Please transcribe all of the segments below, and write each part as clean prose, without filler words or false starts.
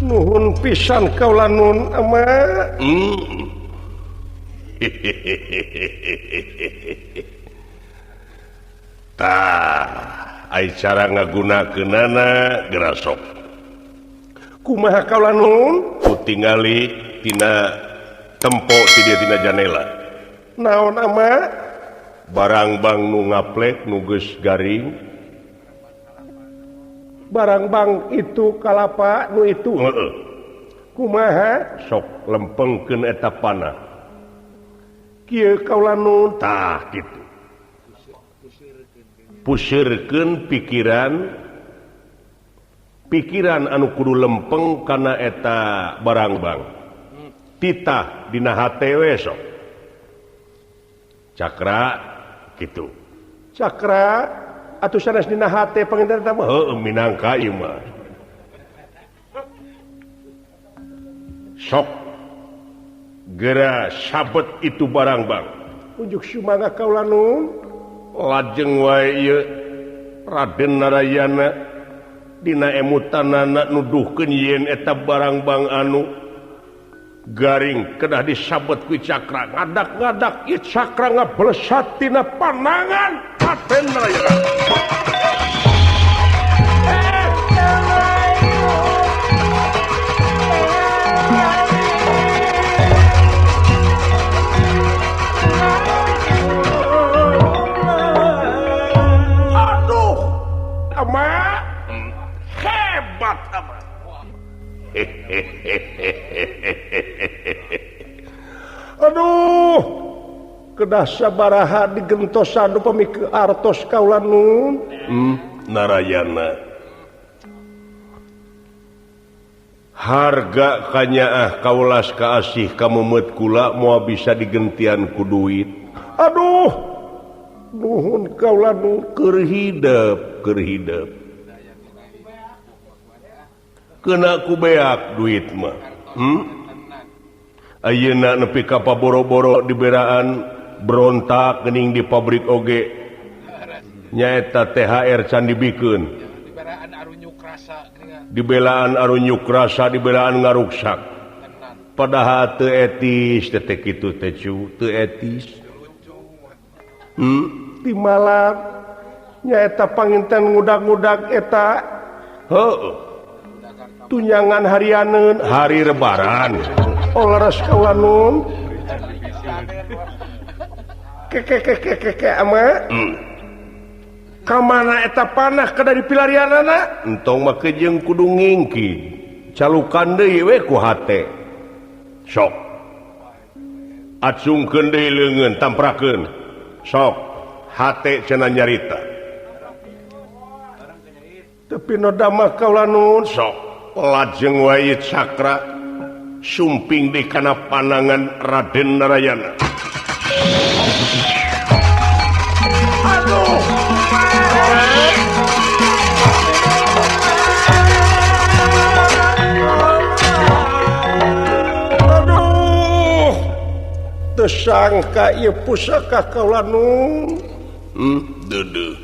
Nuhun pisan kaula nun ama. Tah, ai cara ngagunakeunana geura sok. Kumaha kaula nun? Kutingali tina tempo ti dieu tina janela. Naon ama? Barang bang nu ngaplek nu geus garing. Barang bang itu kalapa nu itu. Heeh. Kumaha? Sok lempengkeun eta panah. Kieu kaula nun. Tah kitu. Pusirkeun pikiran anu kudu lempeng kana eta barang bang. Titah dina hate we sok. Cakra kitu. Cakra atuh sanes dina hate panginten eta mah. Heueuh minangka ieu mah. Sok geura sabet itu barang bang. Unjuk sumangga kaula nun. Lajeng wae ieu Raden Narayana dina emutanana nuduhkeun yen eta barang bang anu garing kedah disabet ku cakra ngadak-ngadak ieu cakra ngablesat tina panangan Raden Narayana. Hebat ama. Aduh, kedah sabaraha digentosan pamikeun artos kaula nun. Narayana. Harga kanyaah kaulas kaasih kamumeut kula moal bisa digentian ku duit. Aduh, nuhun kaula nun Keur hidep. Kena ku beak duit mah. Ayeuna nepi ka paboro-boro diberaan berontak geuning di pabrik oge. Nyaeta THR can dibikeun. Dibelaan arunyuk rasa, dibelaan ngaruksak. Padahal teu etis teh kitu teh cu, teu etis. Di malam nyaeta panginten ngudag-ngudag eta. Heueuh. Tunyangan harianeun Hari Lebaran. Olaras kaula nun. Keke ama. Kamana eta panah kada dipilarianana? Entong mah kejeung kudu ngingki. Calukan deui we ku hate. Sok. Acungkeun deui leungeun tamprakeun. Sok. Hate cenah nyarita. Tapi no damah kaula nun. Sok. Lajeng wae cakra sumping di kana panangan Raden Narayana. Aduh. Aduh. Teu sangka ieu pusaka kaula nun. Deudeut.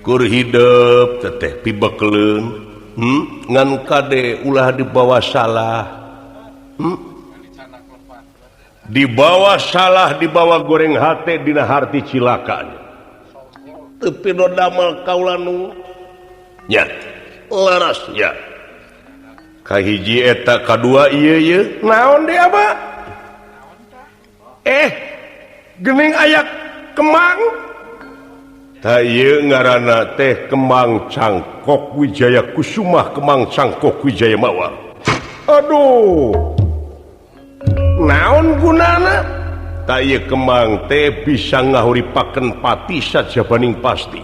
Kur hidup teteh pibekleun ngan kade ulah dibawa salah dibawa salah dibawa goreng hate dina harti cilakanya tapi no damal kaula nu nya laras nya kahiji eta kadua ieu Naon dia apa? Geuning aya kemang. tah ieu ngaranna teh Kemang Cangkok Wijaya Kusumah Kemang Cangkok Wijaya Mawar. Aduh. Naon gunana? Tah ieu kemang teh bisa ngahuripakeun pati sajabaning pasti.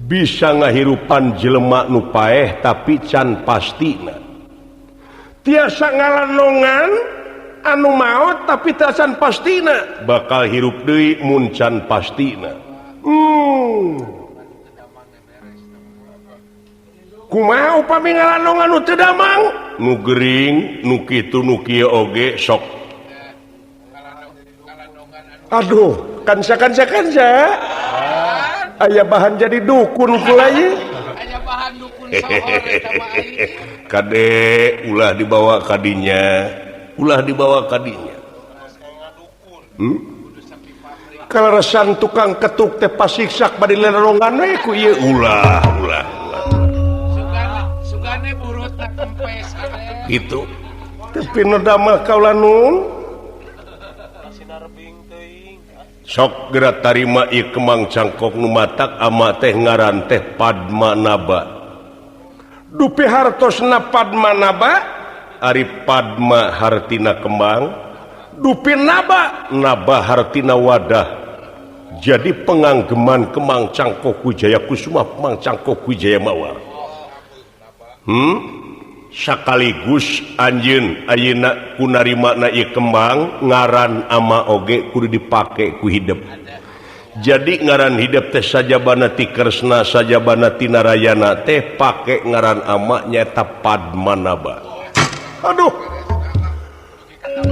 Bisa ngahirupan jelema nu paeh tapi can pastina. Tiasa ngalanongan anu maot tapi teu can pastina. Bakal hirup deui mun can pastina. Kumaha upami ngalanongan nu teu damang? Nu gering, nu kitu nu kieu oge sok. Aduh, kansa. Aya bahan jadi dukun kula ieu. Aya bahan dukun Kade ulah dibawa kadinya Kaleresan tukang ketuk teh pasiksak badi lerongan we ku ieu ulah Sugane burutna kempes gitu tapi nu damel kaula nun sok geura tarima ieu kemang cangkok nu matak ama teh ngaran teh Padmanaba dupi hartosna Padmanaba ari Padma hartina kembang dupi naba hartina wadah jadi penganggeman kemang cangkok Wijaya Kusuma kemang cangkok Wijaya Mawar sakaligus anjeun ayeuna ku narimana ieu kembang ngaran ama oge kudu dipake ku hidup jadi ngaran hidup teh sajabana ti Kresna sajabana ti Narayana teh pake ngaran ama nyaeta Padmanaba aduh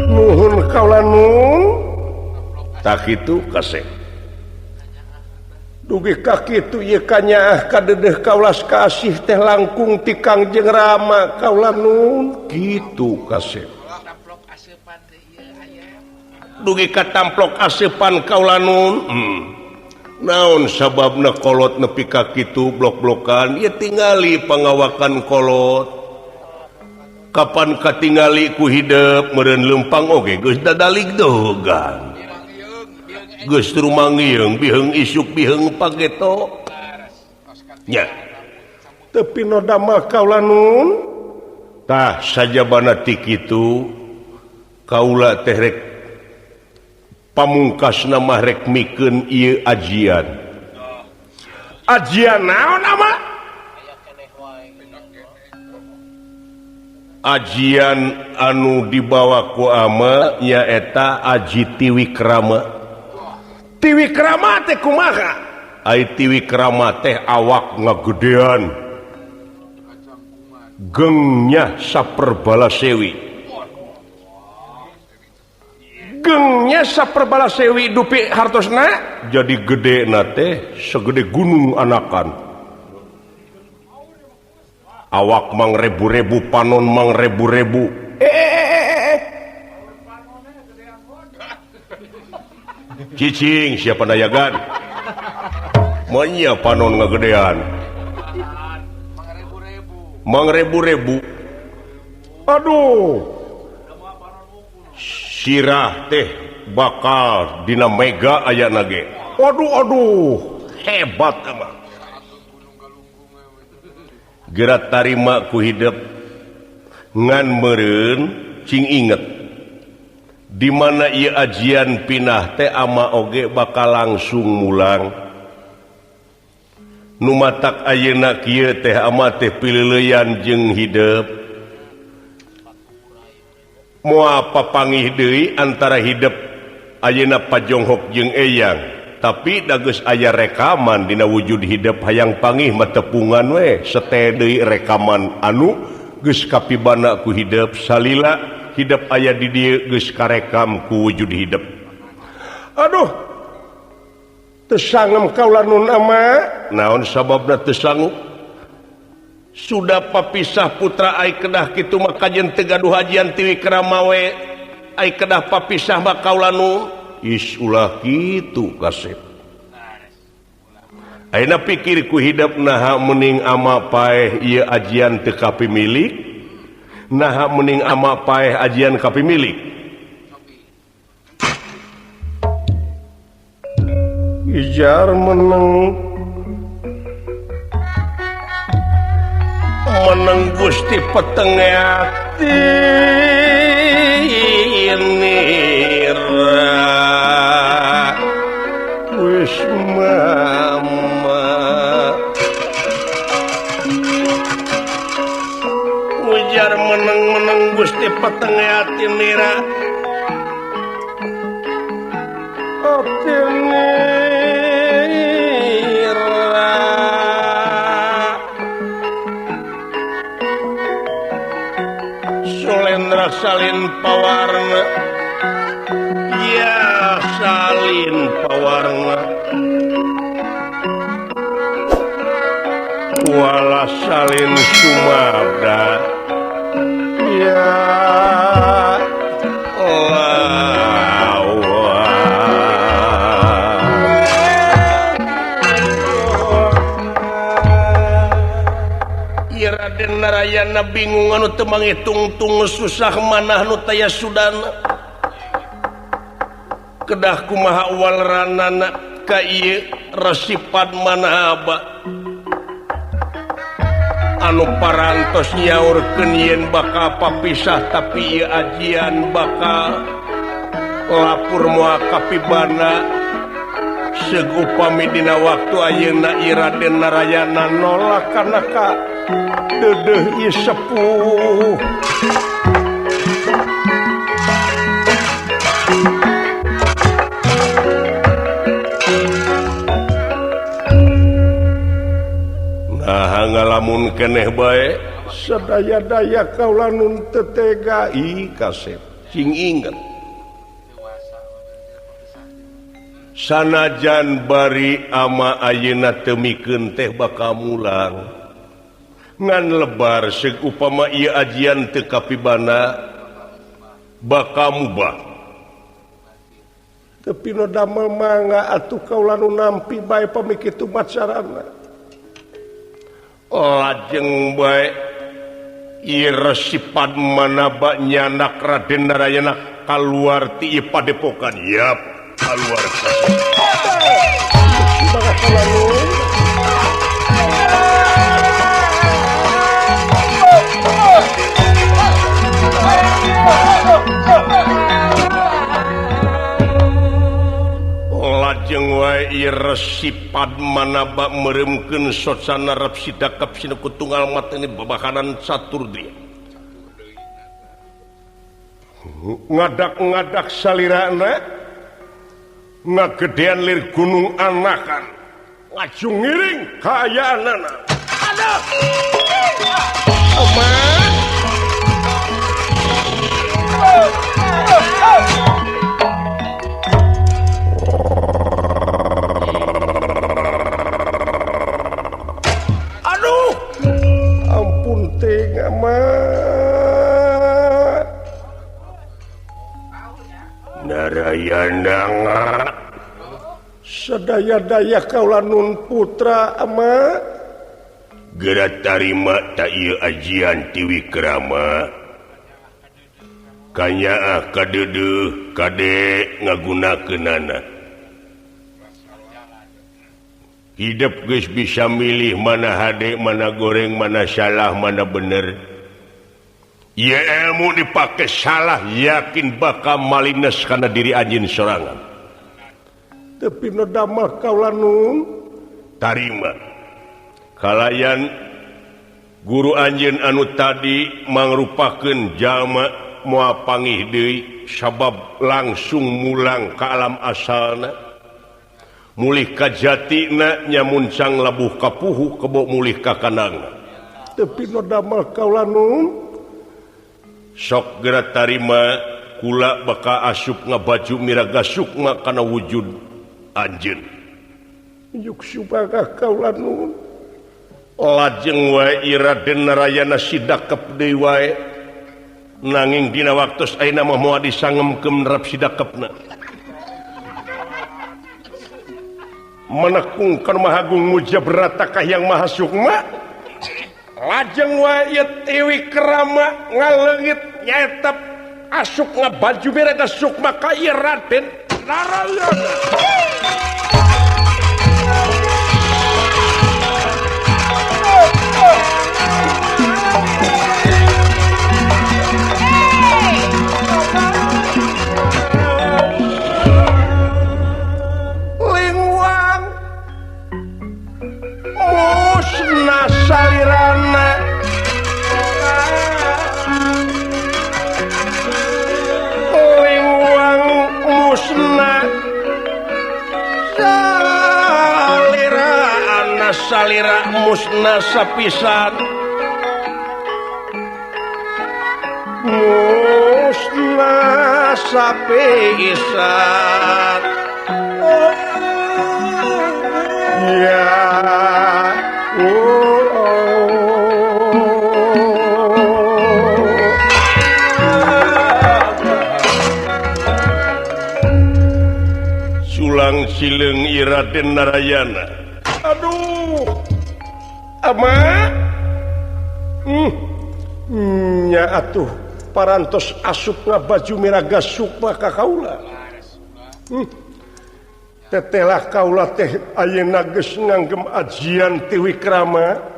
nuhun kaula nun tak kitu kasih dugi ka kitu ieu kanyaah kadedeh kaulas kasih teh langkung ti Kangjeng Rama kaula nun kitu kasih Tamplok asepan teh ieu aya. dugi ka tamplok asepan kaula nun naon sababna kolot nepi ka kitu blok-blokan ieu tingali pangawakan kolot kapan katingali ku hidup meureun leumpang oge geus dadalig dogan geus rumangieung biheung isuk biheung pageto nya tapi nu damel kaula nun tah sajabana ti kitu kaula teh rek pamungkasna mah rek mikeun ieu ajian naon ama ajian anu dibawa ku ama nyaeta Aji Tiwikrama teh kumaha ai Tiwikrama teh awak ngagedean gengnya saperbala sewi dupi hartosna jadi gede teh segede gunung anakan awak mang rebu-rebu panon mang rebu-rebu cicing siapa dayagan monya panon ngagedean mang rebu-rebu aduh sirah teh bakal dina mega aya nage aduh hebat emang gerak tarima ku hidup ngan meureun cing inget di mana ieu ajian pinah teh ama oge bakal langsung mulang nu matak ayeuna kieu teh ama teh pileuleyan jeung hidup moal papangih deui antara hidup ayeuna pajonghok jeung eyang tapi dageus aya rekaman dina wujud hidup hayang pangih mah tepungan we seteh deui rekaman anu geus kapibana ku hidup salila hidup aya di dieu geus karekam ku wujud hidup aduh teu sangem kaula nun ama naon sababna teu sanggup sudah papisah putra ai kedah kitu mah kajen teu gaduh hajian Tiwikrama we ai kedah papisah mah kaula nun is ulah kitu kasep ayeuna pikir ku hidup naha mending ama paeh ieu ajian teu kapimilik naha mending ama paeh ajian kapimilik ijar meneng Gusti Petengati wis mama ujar meneng Gusti Petengati nira Sulendra salin pawarna ya salin pawarna wala salin sumabda ya Raden Narayana bingung anu teu mangitung-tung susah manah nu taya sudana kedah kumaha walranana ka ieu resipad manaba anu parantos nyaurkeun yen bakal papisah tapi ieu ajian bakal lapur moal kapibana seug upami dina waktu ayeuna ieu Raden Narayana nolak kana ka dedeh ieu sepuh nah ngalamun keneh bae sadaya-daya kaula nun teu tega kasep sing inget sanajan bari ama ayeuna teu mikeun teh bakal mulang ngan lebar seug upama ieu ajian teu kapibana bakal mubah tapi no damel mangga atuh kaula nu nampi bae pamikitu macarana lajeng bae ieu resipad manaba nyanak Raden Narayana kaluar ti ieu padepokan yap kaluar kumaha kaula nu lajeng wae ieu resipad manaba meuremkeun socana rep sidakep sineku tunggal mateni babakanan Saturdri ngadak-ngadak salirana ngagedean lir gunung anakan ngajung ngiring kayaanana aduh ampun tega mah Narayana sadaya-daya kaula nun putra ama geura tarima ta ieu ajian ti Wikrama kanyaah kadeudeung kade ngagunakeunana hidup geus bisa milih mana hade mana goreng mana salah mana bener ieu ilmu dipake salah yakin bakal malines kana diri anjeun sorangan tapi no damel kaula nun tarima kalayan guru anjeun anu tadi mangrupakeun jalma moal panggih deui sabab langsung mulang ka alam asalna mulih ka jatina nyamuncang labuh ka puhu kebo mulih ka kandangna tapi no damel kaula nun sok geura tarima kula bakal asup ngabaju miraga sukma kana wujud anjeun yuk subagah kaula nun lajeng wae Raden Narayana sidakep deui wae nanging dina waktos ayeuna mah moal disangemkeun rep sidakepna menekungkan mahagung muja beratakah yang maha sukma lajeng wae ieu ti Wikrama ngaleungit nyaeta asuk ngabaju miraga sukma ka ieu Raden Narayana lingwang musna salirana lingwang musna salirana salira musna sapisan musna sapisan ya sileng Raden Narayana. Aduh ama nya atuh parantos asup ngabaju miraga sukma ka kaula. Tetelah kaula teh ayeuna geus nganggem ajian ti Wikrama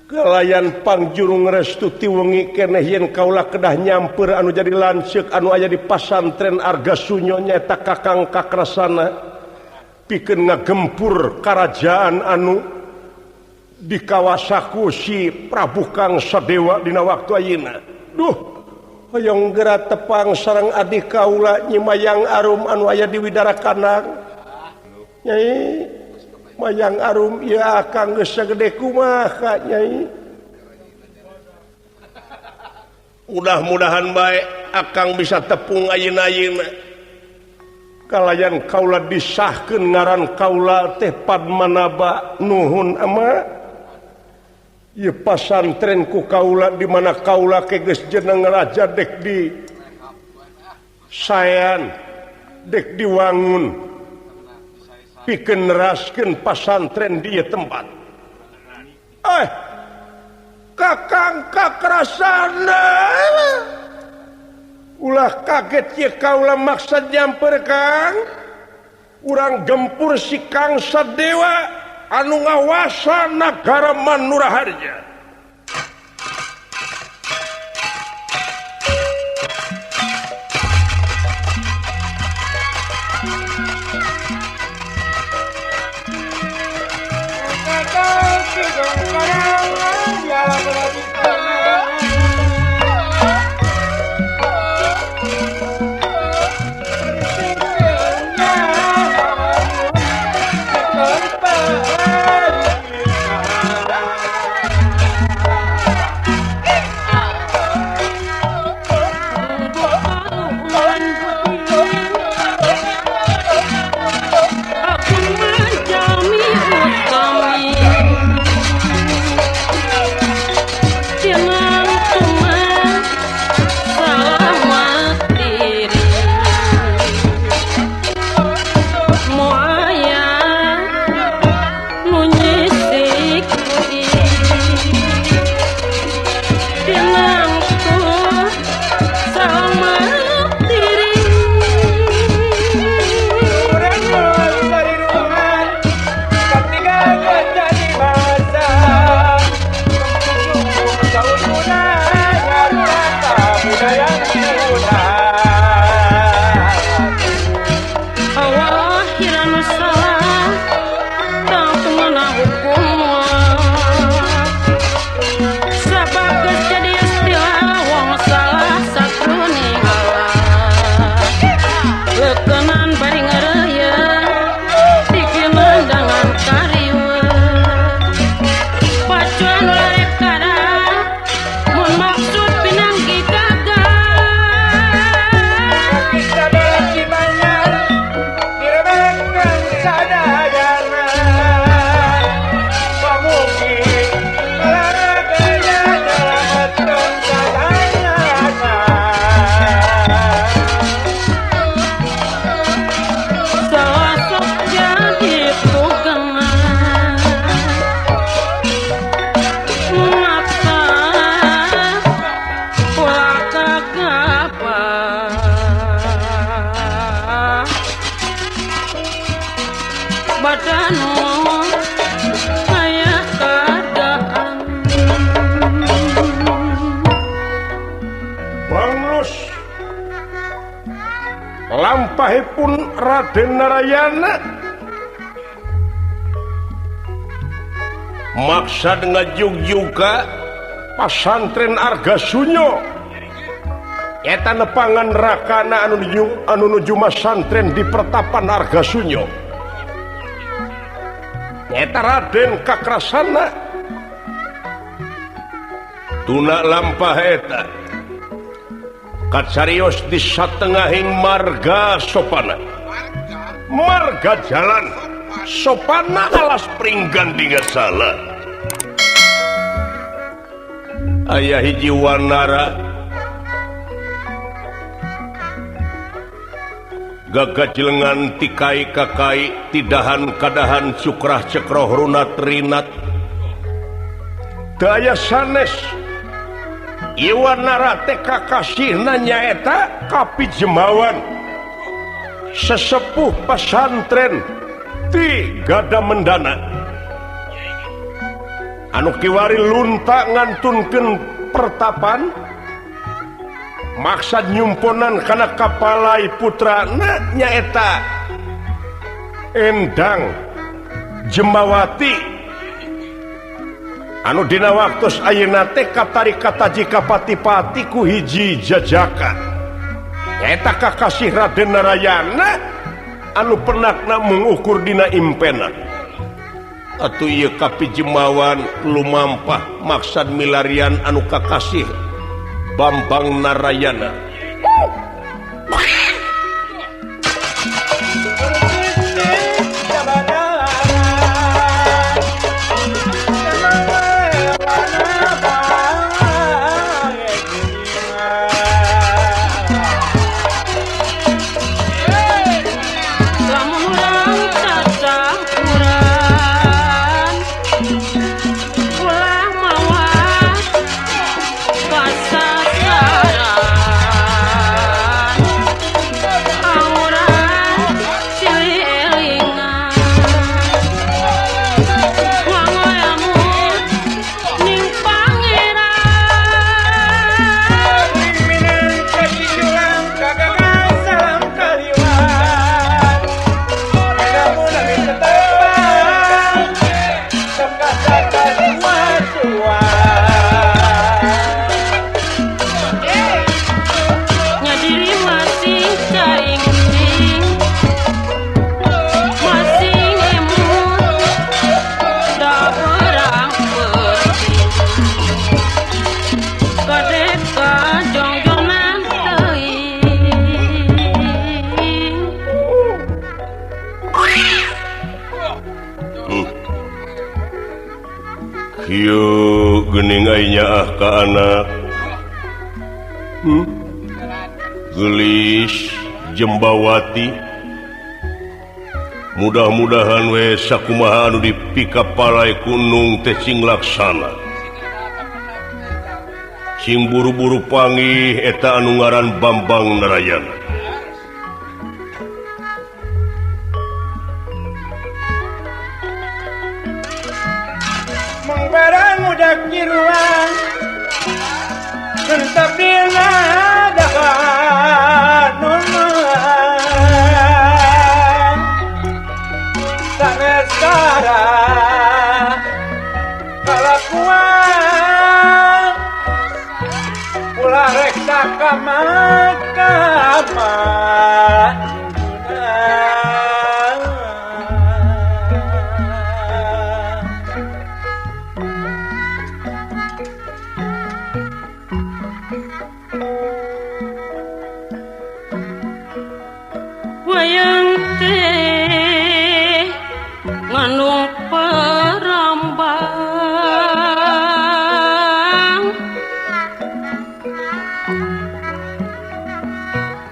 kalayan pangjurung restu ti wengi keneh yen kaula kedah nyamper anu jadi lanceuk anu aya di pasantren Argasunyo nyaeta Kakang Kakrasana pikeun ngagempur karajaan anu dikawasaku si Prabu Kang Sadewa dina waktu ayeuna. Duh hoyong geura tepang sareng adik kaula Nyi Mayang Arum anu aya di Widarakanang. Nyai Mayang Arum ieu akang geus sagede kumaha Nyai. Mudah-mudahan bae akang bisa tepung ayeuna-ayeuna. Kalayan kaula disahkeun ngaran kaula teh Padmanaba nuhun ama. Ieu pasantren ku kaula di mana kaula ke geus jeneng raja dek di sayan dek diwangun pikeun neraskeun pasantren di ieu tempat. Kakang Kakrasana ulah kaget ye kaula maksud nyamper Kang urang gempur si Kang Sadewa anu ngawasa nagara Manuraharja. Lampahipun Raden Narayana maksad ngajug-juga pasantren Argasunyo eta nepangan rakana anu nuju masantren di pertapan Argasunyo eta Raden Kakrasana tuna lampah eta kacarios di satengahing marga sopana marga jalan sopana alas pringgan dingasala aya hiji wanara gagah jelengan tikai kakai tidahan kadahan cukrah cekroh runat rinat daya sanes Iwan narate kakasihna nyaeta Kapi Jemawan sesepuh pesantren ti Gada Mendana anu kiwari lunta ngantunkeun pertapan maksad nyumponan kana kapalai putrana nyaeta Endang Jemawati anu dina waktos ayeuna teh katarikata jika pati-pati ku hiji jajaka nyaeta kakasih Raden Narayana anu pernahna mengukur dina impena atuh ieu Kapi Jemawan lumampah maksad milarian anu kakasih Bambang Narayana. Kieu geuning ai nyaah ka anak Gelis Jembawati mudah-mudahan we sakumaha anu dipikapalai kunung teh cing laksana cing buru-buru panggih eta anu ngaran Bambang Narayana barang udah kiruan tetap dina dahan nunuan sanes kara kalakuan ulah reksa kamakama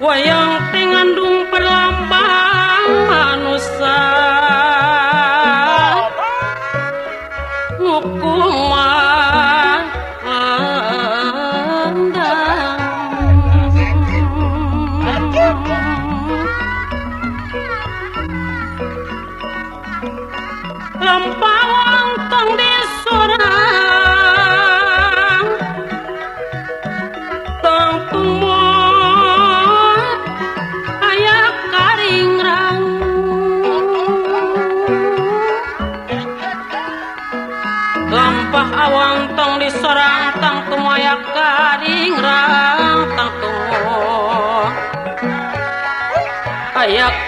wayang pengandung perlambang manusia hukuman lampawang tong di sorang tong tumor ayak karing rang lampah awang tong di sorang tang tumor ayak karing rang tang tumor ayak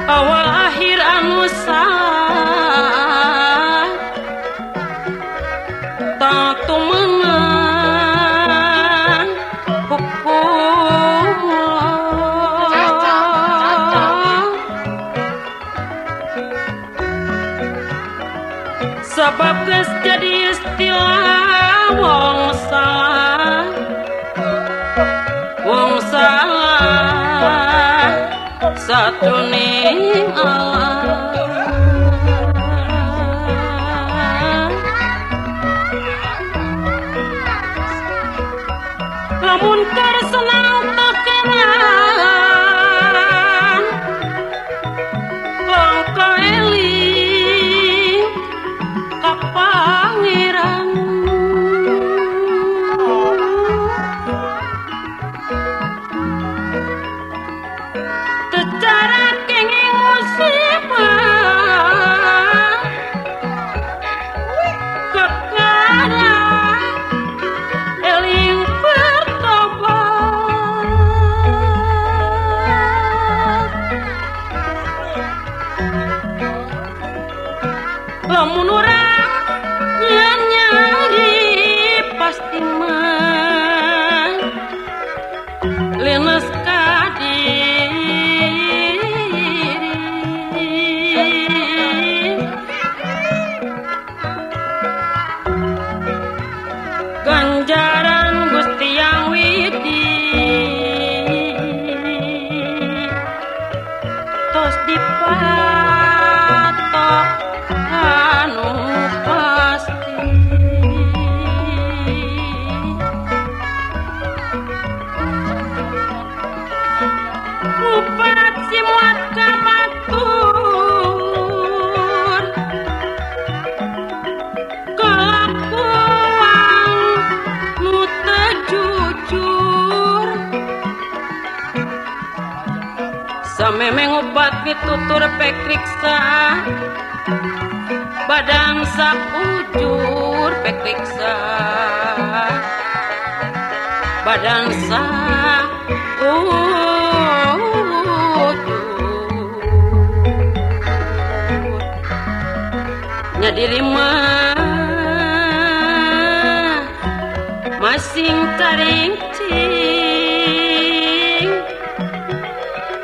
awal akhir anu sah tatu menang hukum sebab geus jadi istilah wong salah satuning Allah. Lamun keur senang tekenan langka eling ka pangeran. Tecara kenging musibah kekara eling lamun urang nyari pasti mah lenes ka diri ganjaran Gusti Yang Widi tos dipatok anu pasti upat si muat kamatur kelakuan nu teu jujur samemeng obat pitutur pekriksa badan sakujur pekriksa badan sakujur nya diri mah masing karingcing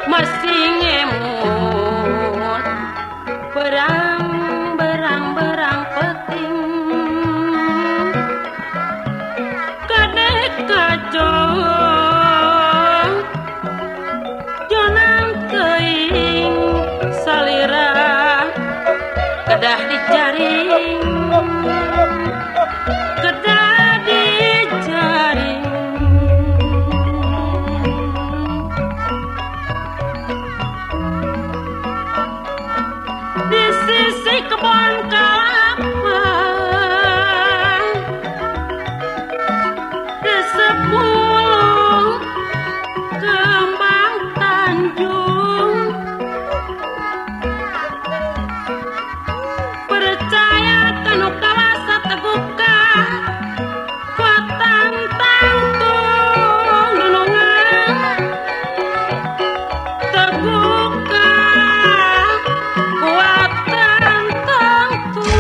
masing emut berang peting kadek kajong janang teuing salira kedah dijaring kedah dijaring di sisi kebon kelapa di sepuluh kembang Tanjung percaya kanu kawasa teguka kuatan tangtung nunungan teguka kuatan tangtung.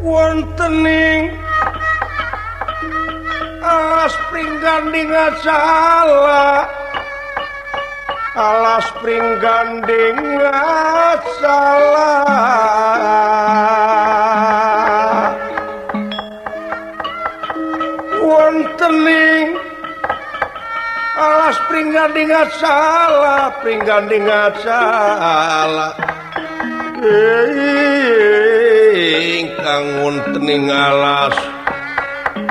wontening alas pringganding salah alas pringganding salah wontening alas pringganding salah pringganding salah ingkang wontening alas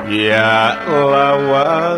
ya lawan